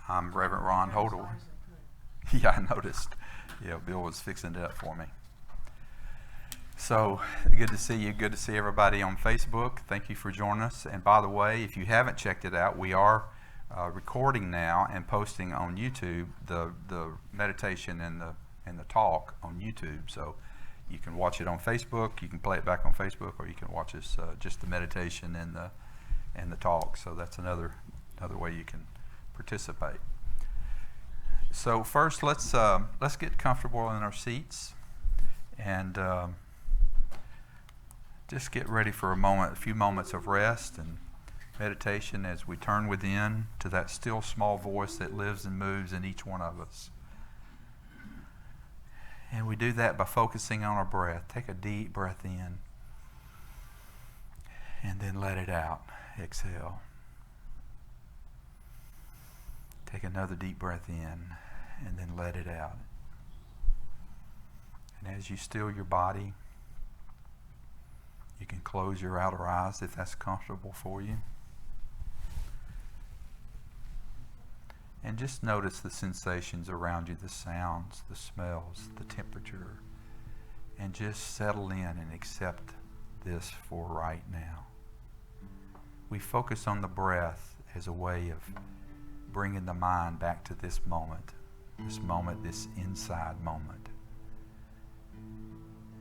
I'm Reverend Ron Hodel. Yeah, I noticed. Yeah, Bill was fixing it up for me. So, good to see you. Good to see everybody on Facebook. Thank you for joining us. And by the way, if you haven't checked it out, we are recording now and posting on YouTube the meditation and the talk on YouTube. So you can watch it on Facebook. You can play it back on Facebook, or you can watch us just the meditation and the talk. So that's another way you can participate. So first, let's get comfortable in our seats and just get ready for a few moments of rest and meditation as we turn within to that still small voice that lives and moves in each one of us. And we do that by focusing on our breath. Take a deep breath in and then let it out. Exhale. Take another deep breath in and then let it out. And as you still your body, you can close your outer eyes if that's comfortable for you. And just notice the sensations around you, the sounds, the smells, the temperature, and just settle in and accept this for right now. We focus on the breath as a way of bringing the mind back to this moment, this inside moment.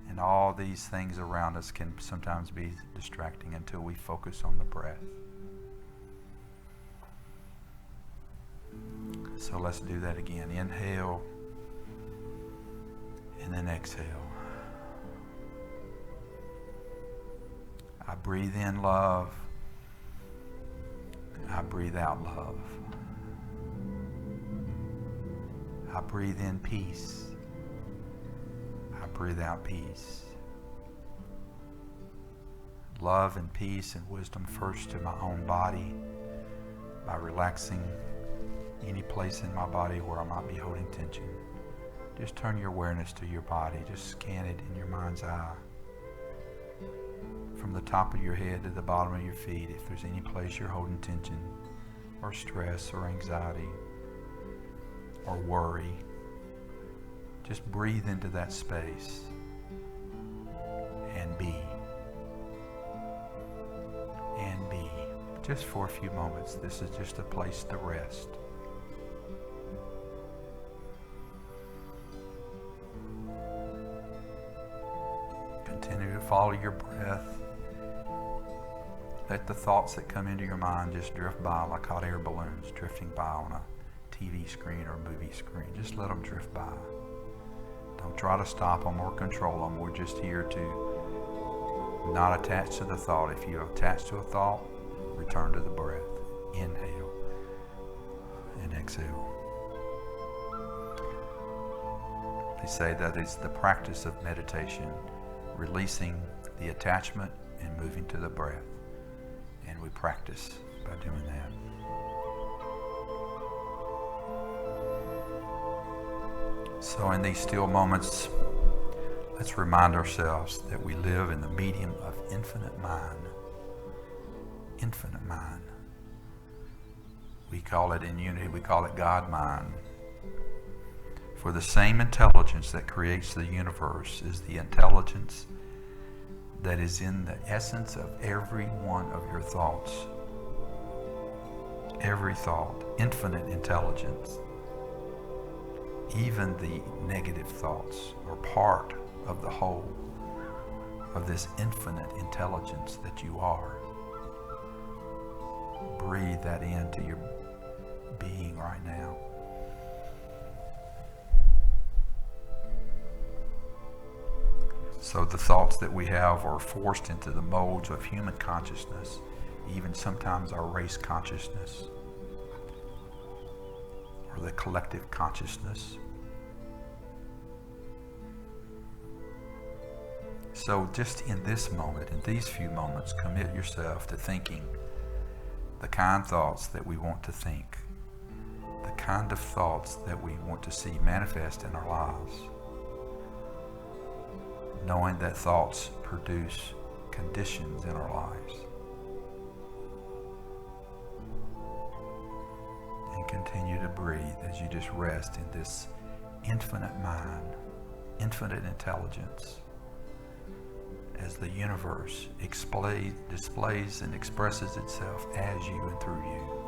And all these things around us can sometimes be distracting until we focus on the breath. So let's do that again. Inhale and then exhale. I breathe in love. I breathe out love. I breathe in peace. I breathe out peace. Love and peace and wisdom first to my own body by relaxing any place in my body where I might be holding tension. Just turn your awareness to your body. Just scan it in your mind's eye. From the top of your head to the bottom of your feet, if there's any place you're holding tension or stress or anxiety or worry, just breathe into that space and be. And be. Just for a few moments. This is just a place to rest. Continue to follow your breath. Let the thoughts that come into your mind just drift by like hot air balloons drifting by on a TV screen or movie screen. Just let them drift by. Don't try to stop them or control them. We're just here to not attach to the thought. If you attach to a thought, return to the breath. Inhale and exhale. They say that is the practice of meditation, releasing the attachment and moving to the breath. And we practice by doing that. So in these still moments, let's remind ourselves that we live in the medium of infinite mind. Infinite mind. We call it in unity, we call it God mind. For the same intelligence that creates the universe is the intelligence that is in the essence of every one of your thoughts. Every thought, infinite intelligence. Even the negative thoughts are part of the whole of this infinite intelligence that you are. Breathe that into your being right now. So the thoughts that we have are forced into the molds of human consciousness, even sometimes our race consciousness, or the collective consciousness. So just in this moment, in these few moments, commit yourself to thinking the kind thoughts that we want to think, the kind of thoughts that we want to see manifest in our lives. Knowing that thoughts produce conditions in our lives. And continue to breathe as you just rest in this infinite mind, infinite intelligence, as the universe displays and expresses itself as you and through you.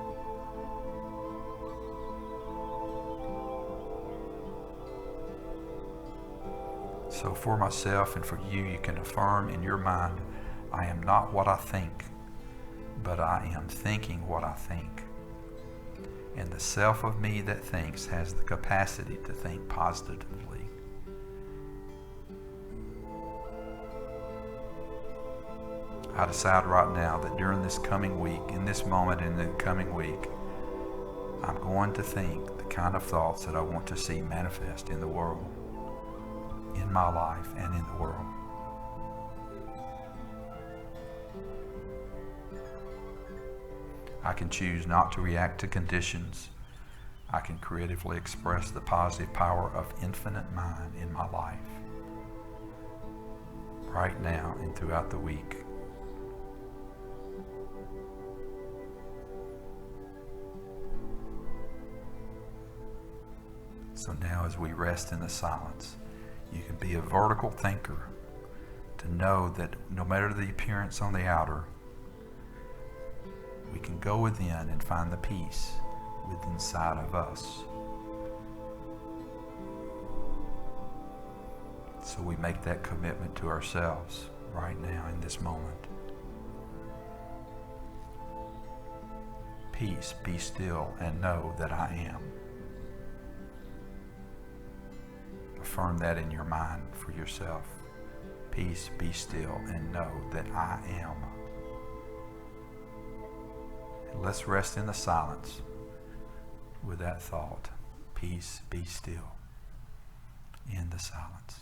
So for myself and for you, you can affirm in your mind, I am not what I think, but I am thinking what I think. And the self of me that thinks has the capacity to think positively. I decide right now that during this coming week, in this moment in the coming week, I'm going to think the kind of thoughts that I want to see manifest in the world, in my life and in the world. I can choose not to react to conditions. I can creatively express the positive power of infinite mind in my life, right now and throughout the week. So now as we rest in the silence, you can be a vertical thinker to know that no matter the appearance on the outer, we can go within and find the peace within inside of us. So we make that commitment to ourselves right now in this moment. Peace, be still and know that I am. Affirm that in your mind for yourself. Peace, be still and know that I am. Let's rest in the silence with that thought. Peace, be still in the silence.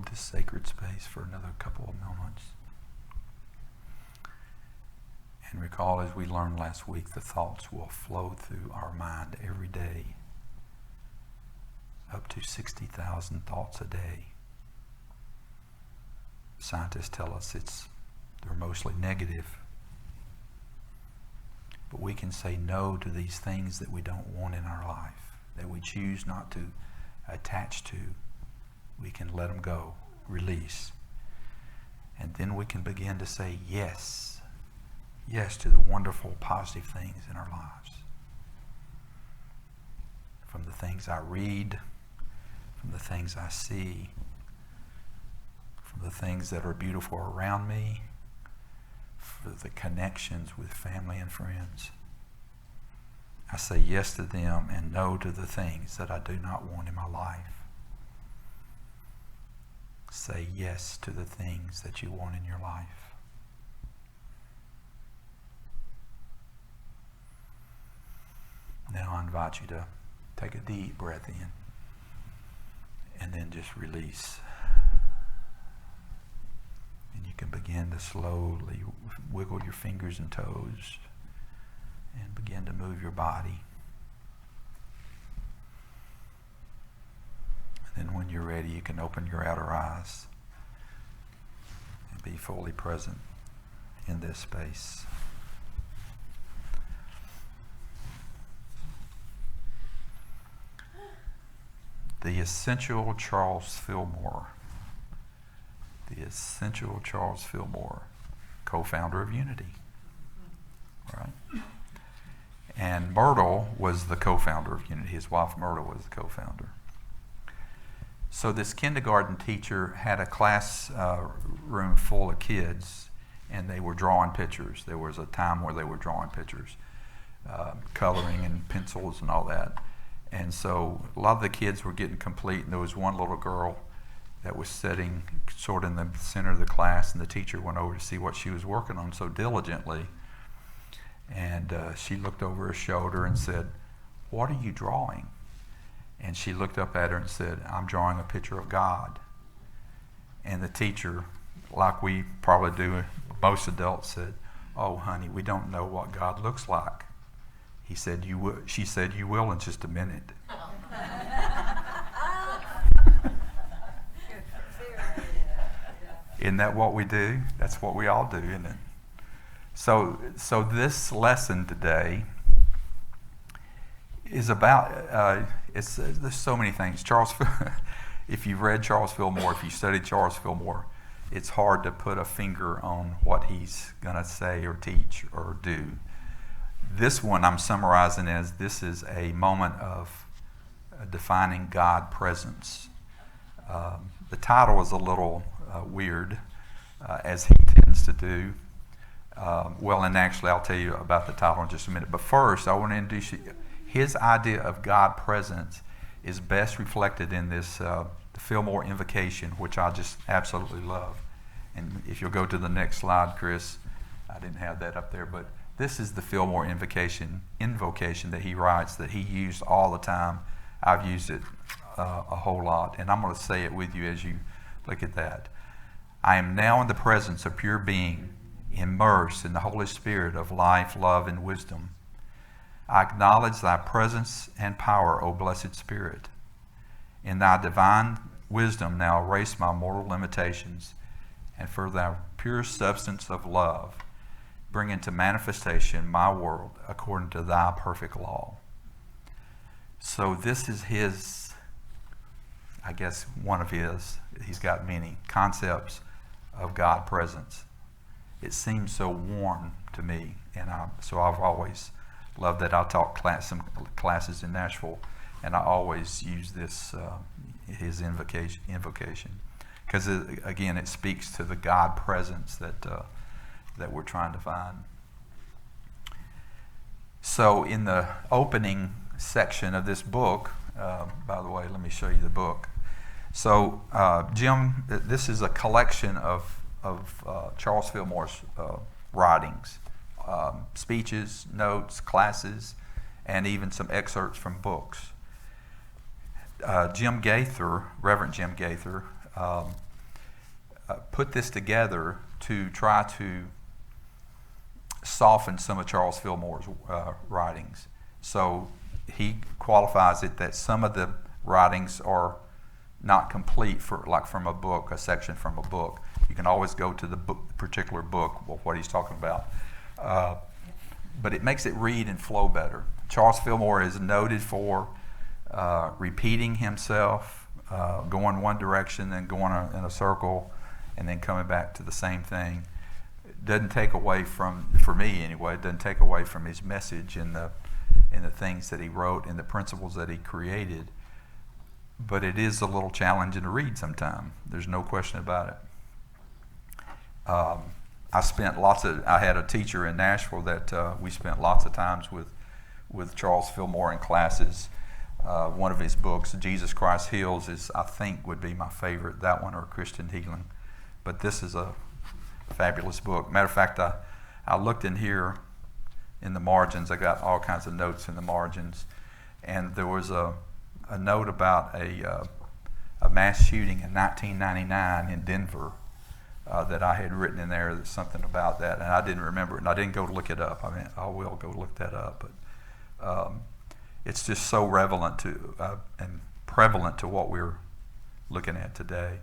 hold this sacred space for another couple of moments. And recall, as we learned last week, the thoughts will flow through our mind every day. Up to 60,000 thoughts a day. Scientists tell us they're mostly negative. But we can say no to these things that we don't want in our life, that we choose not to attach to. We can let them go, release. And then we can begin to say yes. Yes to the wonderful, positive things in our lives. From the things I read, from the things I see, from the things that are beautiful around me, for the connections with family and friends. I say yes to them and no to the things that I do not want in my life. Say yes to the things that you want in your life. Now I invite you to take a deep breath in and then just release. And you can begin to slowly wiggle your fingers and toes and begin to move your body. And then when you're ready, you can open your outer eyes and be fully present in this space. The Essential Charles Fillmore. The Essential Charles Fillmore, co-founder of Unity. Right? And Myrtle was the co-founder of Unity. His wife Myrtle was the co-founder. So this kindergarten teacher had a class room full of kids, and they were drawing pictures. There was a time where they were drawing pictures, coloring and pencils and all that. And so a lot of the kids were getting complete, and there was one little girl that was sitting sort of in the center of the class, and the teacher went over to see what she was working on so diligently. And she looked over her shoulder and said, "What are you drawing?" And she looked up at her and said, "I'm drawing a picture of God." And the teacher, like we probably do, most adults, said, "Oh, honey, we don't know what God looks like." He said, "You will." She said, "You will in just a minute." Isn't that what we do? That's what we all do, isn't it? So this lesson today is about, there's so many things. If you've read Charles Fillmore, if you studied Charles Fillmore, it's hard to put a finger on what he's going to say or teach or do. This one I'm summarizing as this is a moment of defining God presence. The title is a little weird, as he tends to do. And actually I'll tell you about the title in just a minute. But first, I want to introduce you. His idea of God presence is best reflected in this the Fillmore invocation, which I just absolutely love. And if you'll go to the next slide, Chris, I didn't have that up there, but this is the Fillmore invocation that he writes, that he used all the time. I've used it a whole lot, and I'm going to say it with you as you look at that. I am now in the presence of pure being, immersed in the Holy Spirit of life, love, and wisdom. I acknowledge thy presence and power, O blessed Spirit. In thy divine wisdom now erase my mortal limitations, and for thy pure substance of love, bring into manifestation my world according to thy perfect law. So this is his, I guess one of his, he's got many concepts of God presence. It seems so warm to me, and so I've always loved that. I taught some classes in Nashville, and I always use this, his invocation, because again, it speaks to the God presence that we're trying to find. So in the opening section of this book, by the way, let me show you the book. So Jim, this is a collection of Charles Fillmore's writings, speeches, notes, classes, and even some excerpts from books. Reverend Jim Gaither, put this together to try to soften some of Charles Fillmore's writings. So he qualifies it that some of the writings are not complete from a book, a section from a book. You can always go to the particular book, what he's talking about. But it makes it read and flow better. Charles Fillmore is noted for repeating himself, going one direction, then going in a circle, and then coming back to the same thing. It doesn't take away from, for me anyway, it doesn't take away from his message and the things that he wrote and the principles that he created. But it is a little challenging to read sometimes. There's no question about it. I had a teacher in Nashville that we spent lots of times with Charles Fillmore in classes. One of his books, Jesus Christ Heals, I think would be my favorite, that one or Christian Healing. But this is a fabulous book. Matter of fact, I looked in here in the margins. I got all kinds of notes in the margins. And there was a note about a mass shooting in 1999 in Denver that I had written in there. There's something about that, and I didn't remember it, and I didn't go to look it up. I mean, I will go look that up, but it's just so relevant to and prevalent to what we're looking at today.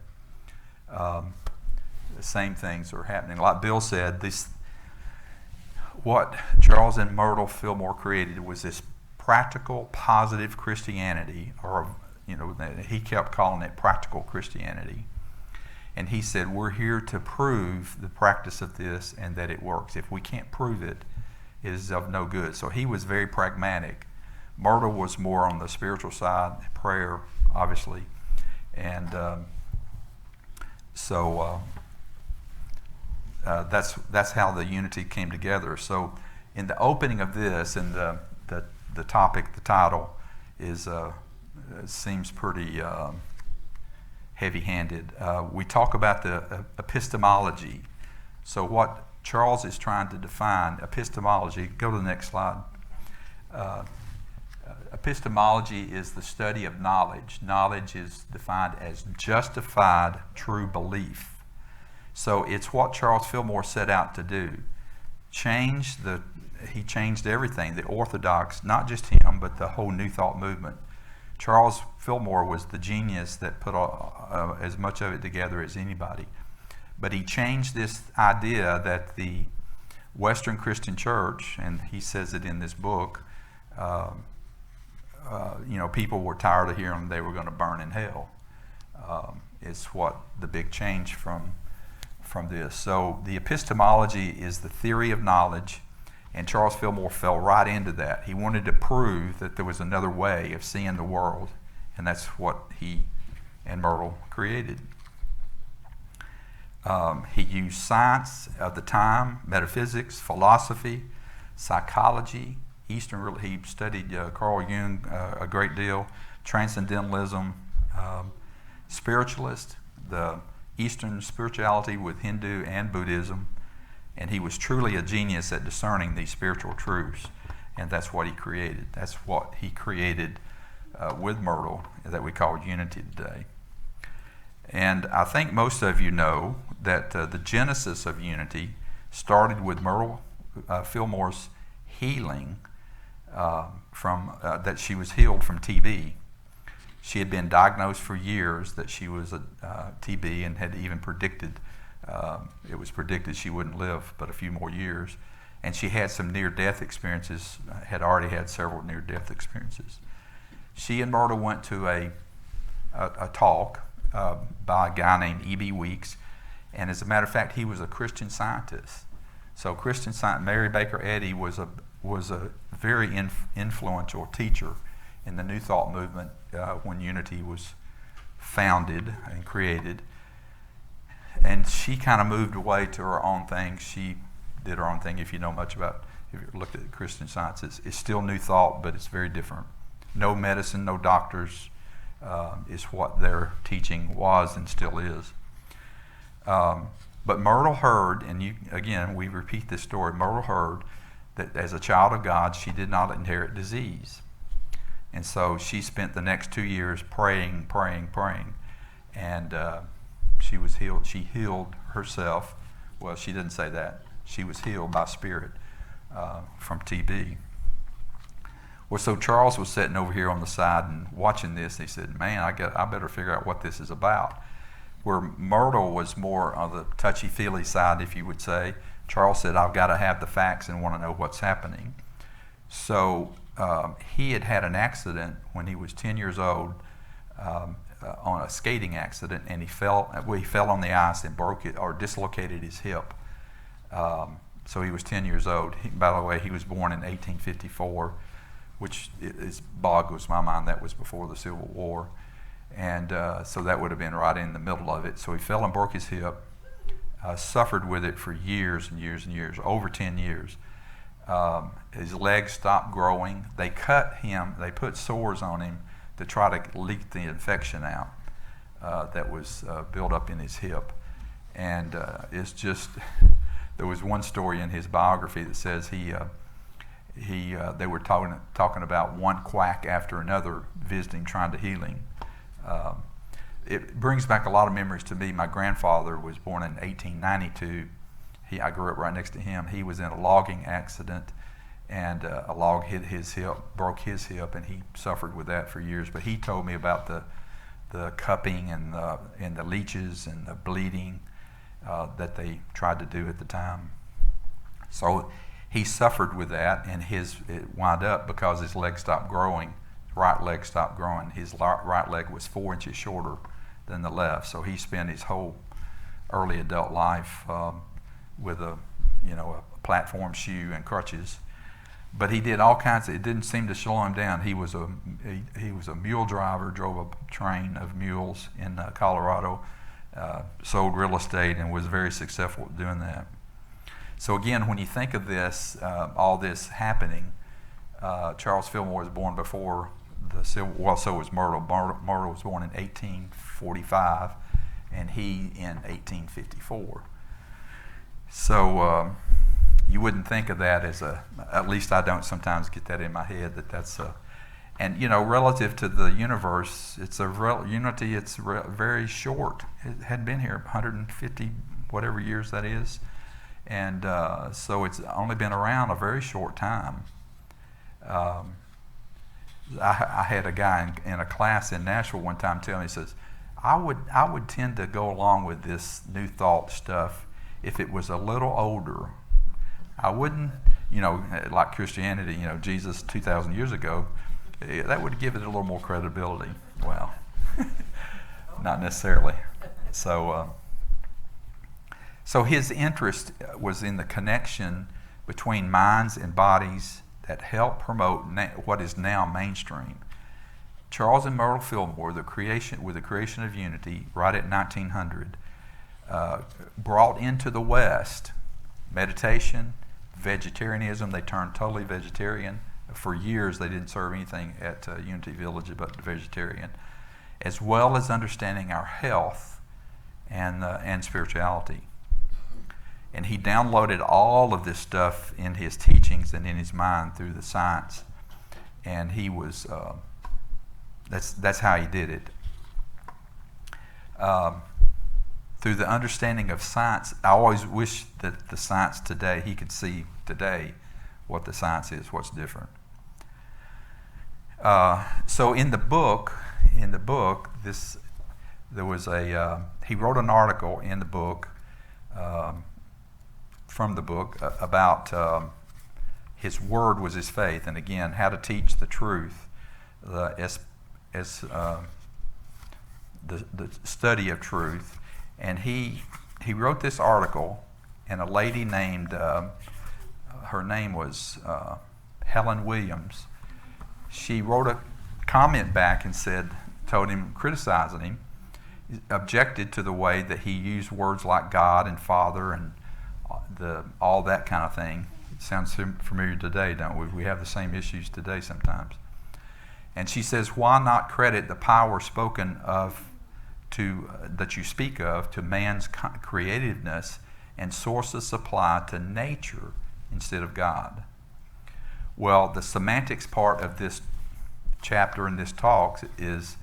The same things are happening. Like Bill said, what Charles and Myrtle Fillmore created was this practical, positive Christianity, or he kept calling it practical Christianity. And he said, we're here to prove the practice of this and that it works. If we can't prove it, it is of no good. So he was very pragmatic. Myrtle was more on the spiritual side, prayer, obviously. And that's how the unity came together. So in the opening of this, and the topic, the title, seems pretty heavy-handed. We talk about the epistemology. So what Charles is trying to define, epistemology, go to the next slide. Epistemology is the study of knowledge. Knowledge is defined as justified true belief. So it's what Charles Fillmore set out to do. He changed everything, the orthodox, not just him, but the whole New Thought movement. Charles Fillmore was the genius that put as much of it together as anybody. But he changed this idea that the Western Christian Church, and he says it in this book, people were tired of hearing they were going to burn in hell. It's what the big change from this. So the epistemology is the theory of knowledge, and Charles Fillmore fell right into that. He wanted to prove that there was another way of seeing the world, and that's what he and Myrtle created. He used science of the time, metaphysics, philosophy, psychology, Eastern. He studied Carl Jung a great deal, transcendentalism, spiritualist, the Eastern spirituality with Hindu and Buddhism, and he was truly a genius at discerning these spiritual truths, and that's what he created. That's what he created with Myrtle that we call unity today. And I think most of you know that the genesis of unity started with Myrtle Fillmore's healing that she was healed from TB. She had been diagnosed for years that she was TB, and had even predicted, it was predicted she wouldn't live but a few more years. And she had some near-death experiences, had already had several near-death experiences. She and Myrtle went to a talk by a guy named E.B. Weeks, and as a matter of fact, he was a Christian Scientist. So Mary Baker Eddy was a very influential teacher in the New Thought movement when unity was founded and created. And she kind of moved away to her own thing. She did her own thing. If you know much about, if you looked at Christian Science, it's still New Thought, but it's very different. No medicine, no doctors is what their teaching was and still is. But Myrtle heard, and we repeat this story, Myrtle heard that as a child of God, she did not inherit disease. And so she spent the next 2 years praying. And she was healed. She healed herself. Well, she didn't say that. She was healed by spirit from TB. Well, so Charles was sitting over here on the side and watching this. And he said, "Man, I better figure out what this is about." Where Myrtle was more on the touchy-feely side, if you would say, Charles said, "I've got to have the facts and want to know what's happening." So he had had an accident when he was 10 years old, on a skating accident, and he fell on the ice and broke it or dislocated his hip. So he was 10 years old. By the way, he was born in 1854, which boggles my mind. That was before the Civil War. And so that would have been right in the middle of it. So he fell and broke his hip, suffered with it for years and years and years, over 10 years. His legs stopped growing. They cut him. They put sores on him to try to leak the infection out that was built up in his hip. And it's just, there was one story in his biography that says they were talking about one quack after another visiting, trying to heal him. It brings back a lot of memories to me. My grandfather was born in 1892. I grew up right next to him. He was in a logging accident, and a log hit his hip, broke his hip, and he suffered with that for years. But he told me about the cupping and the leeches and the bleeding that they tried to do at the time. So he suffered with that, and it wound up because his leg stopped growing. His right leg stopped growing. His right leg was 4 inches shorter than the left. So he spent his whole early adult life with a platform shoe and crutches. But he did all kinds of, it didn't seem to slow him down. He was a mule driver, drove a train of mules in Colorado, sold real estate, and was very successful at doing that. So again, when you think of this, all this happening, Charles Fillmore was born before the Civil War. Well, so was Myrtle. Myrtle was born in 1845, and he in 1854. So you wouldn't think of that as at least I don't sometimes get that in my head, that's and relative to the universe, it's unity, it's very short. It had been here 150 whatever years that is, and so it's only been around a very short time. I had a guy in a class in Nashville one time tell me, he says, I would tend to go along with this new thought stuff if it was a little older. I wouldn't, like Christianity, Jesus 2,000 years ago, that would give it a little more credibility. Well, not necessarily. So his interest was in the connection between minds and bodies that help promote what is now mainstream. Charles and Myrtle Fillmore, with the creation of unity, right at 1900, brought into the West meditation, vegetarianism. They turned totally vegetarian. For years, they didn't serve anything at Unity Village but vegetarian, as well as understanding our health and spirituality. And he downloaded all of this stuff in his teachings and in his mind through the science. And he was, that's how he did it. Through the understanding of science, I always wish that the science today, he could see today what the science is, what's different. So in the book, there was he wrote an article in the book, from the book, about his word was his faith, and again, how to teach the truth, the study of truth. And he wrote this article, and a lady named, her name was Helen Williams. She wrote a comment back and told him, criticizing him, objected to the way that he used words like God and Father and all that kind of thing. It sounds familiar today, don't we? We have the same issues today sometimes. And she says, why not credit the power spoken of that you speak of to man's creativeness and source of supply to nature instead of God? Well, the semantics part of this chapter in this talk is,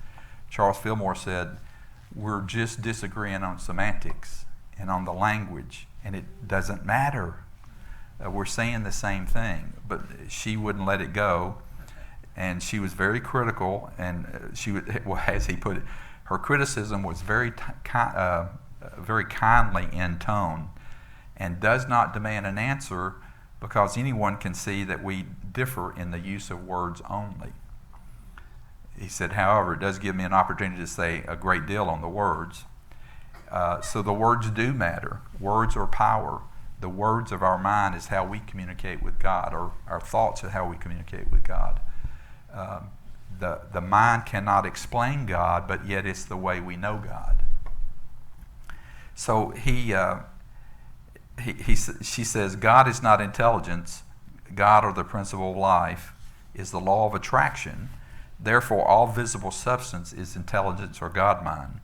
Charles Fillmore said, we're just disagreeing on semantics and on the language, and it doesn't matter. We're saying the same thing, but she wouldn't let it go, and she was very critical, and she would, well, as he put it, her criticism was very kindly in tone, and does not demand an answer, because anyone can see that we differ in the use of words only. He said, however, it does give me an opportunity to say a great deal on the words. So the words do matter. Words are power. The words of our mind is how we communicate with God, or our thoughts are how we communicate with God. The mind cannot explain God, but yet it's the way we know God. So she says, God is not intelligence. God, or the principle of life, is the law of attraction. Therefore, all visible substance is intelligence or God mind.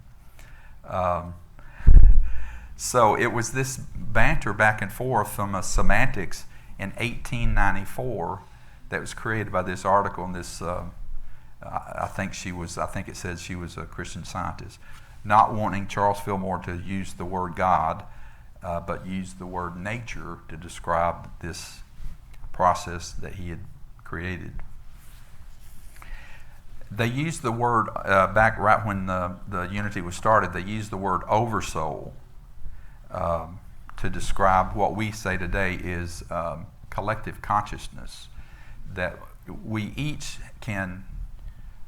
So it was this banter back and forth from Semantics in 1894 that was created by this article. And this, I think it says she was a Christian Scientist, not wanting Charles Fillmore to use the word God, but use the word nature to describe this process that he had created. They used the word, back right when the unity was started, they used the word oversoul to describe what we say today is collective consciousness, that we each can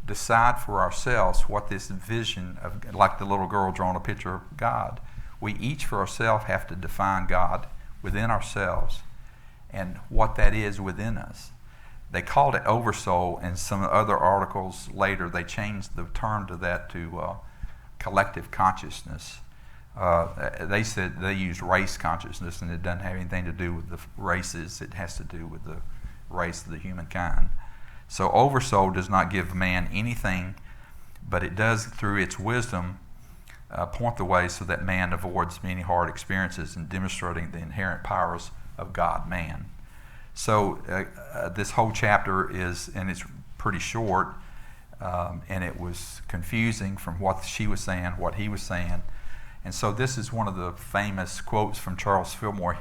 decide for ourselves what this vision of, like the little girl drawing a picture of God, we each for ourselves have to define God within ourselves and what that is within us. They called it oversoul. In some other articles later, they changed the term to that to collective consciousness. They said they used race consciousness, and it doesn't have anything to do with the races. It has to do with the race of the humankind. So oversoul does not give man anything, but it does, through its wisdom, point the way so that man avoids many hard experiences in demonstrating the inherent powers of God-man. So this whole chapter is, and it's pretty short, and it was confusing from what she was saying, what he was saying. And so this is one of the famous quotes from Charles Fillmore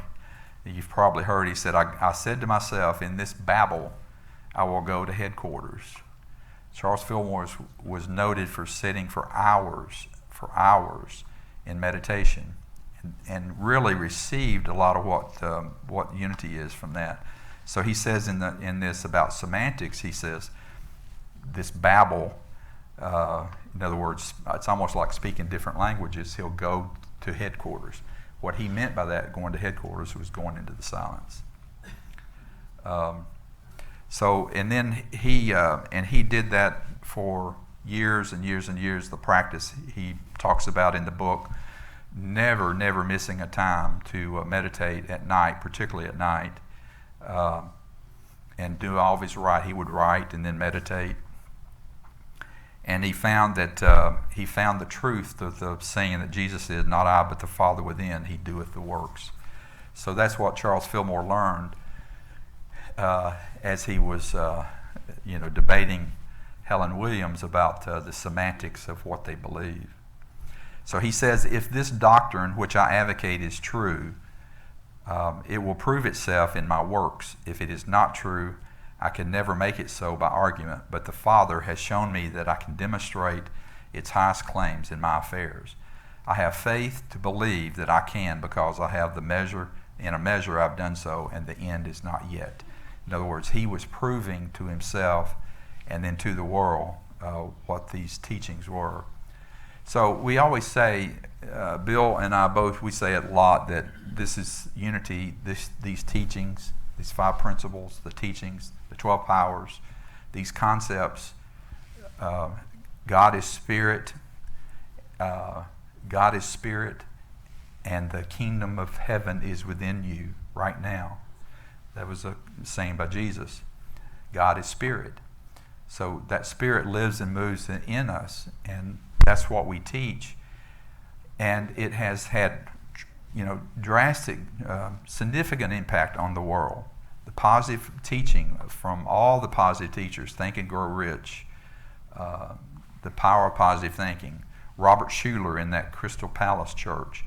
that you've probably heard. He said, I said to myself, in this babble, I will go to headquarters. Charles Fillmore was noted for sitting for hours in meditation, and really received a lot of what unity is from that. So he says in this about semantics, he says this babble, in other words, it's almost like speaking different languages. He'll go to headquarters. What he meant by that, going to headquarters, was going into the silence. And he did that for years and years and years. The practice he talks about in the book, never missing a time to meditate at night, particularly at night, and do all of his writing. He would write and then meditate. And he found that the truth of the saying that Jesus said, "Not I, but the Father within, He doeth the works." So that's what Charles Fillmore learned as he was, debating Helen Williams about the semantics of what they believe. So he says, if this doctrine which I advocate is true, it will prove itself in my works. If it is not true, I can never make it so by argument, but the Father has shown me that I can demonstrate its highest claims in my affairs. I have faith to believe that I can, because I have in a measure I've done so, and the end is not yet. In other words, he was proving to himself and then to the world what these teachings were. So we always say, Bill and I both, we say it a lot, that this is unity, these teachings, these 5 principles, the teachings, the 12 powers, these concepts. God is spirit. God is spirit, and the kingdom of heaven is within you right now. That was a saying by Jesus. God is spirit. So that spirit lives and moves in us, and that's what we teach. And it has had, drastic, significant impact on the world. The positive teaching from all the positive teachers, Think and Grow Rich, The Power of Positive Thinking, Robert Schuller in that Crystal Palace church.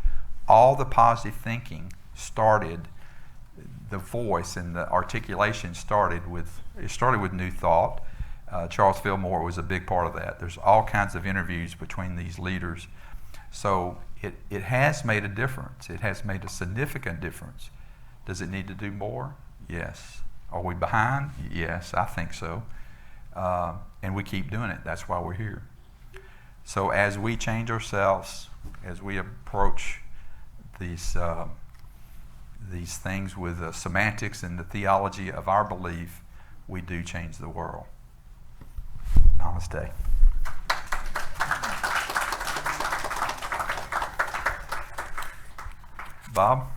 All the positive thinking started, the voice and the articulation started with New Thought. Charles Fillmore was a big part of that. There's all kinds of interviews between these leaders. So it has made a difference. It has made a significant difference. Does it need to do more? Yes. Are we behind? Yes, I think so. And we keep doing it. That's why we're here. So as we change ourselves, as we approach these things with the semantics and the theology of our belief, we do change the world. Namaste. Bob,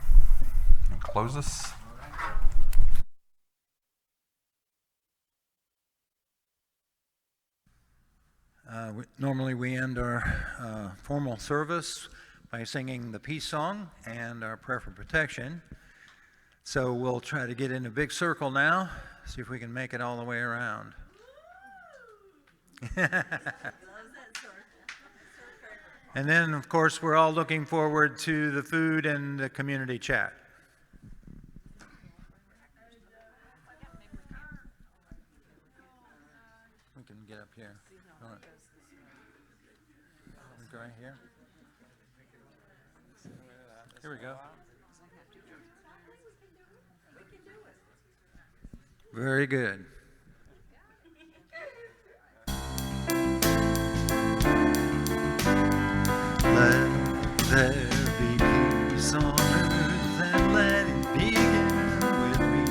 close us. Normally we end our formal service by singing the peace song and our prayer for protection. So we'll try to get in a big circle now, see if we can make it all the way around. And then, of course, we're all looking forward to the food and the community chat. We can get up here. All right. Right here. Here we go. Very good. Let there be peace on earth and let it begin with me.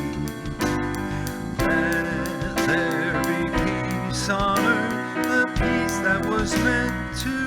Let there be peace on earth, the peace that was meant to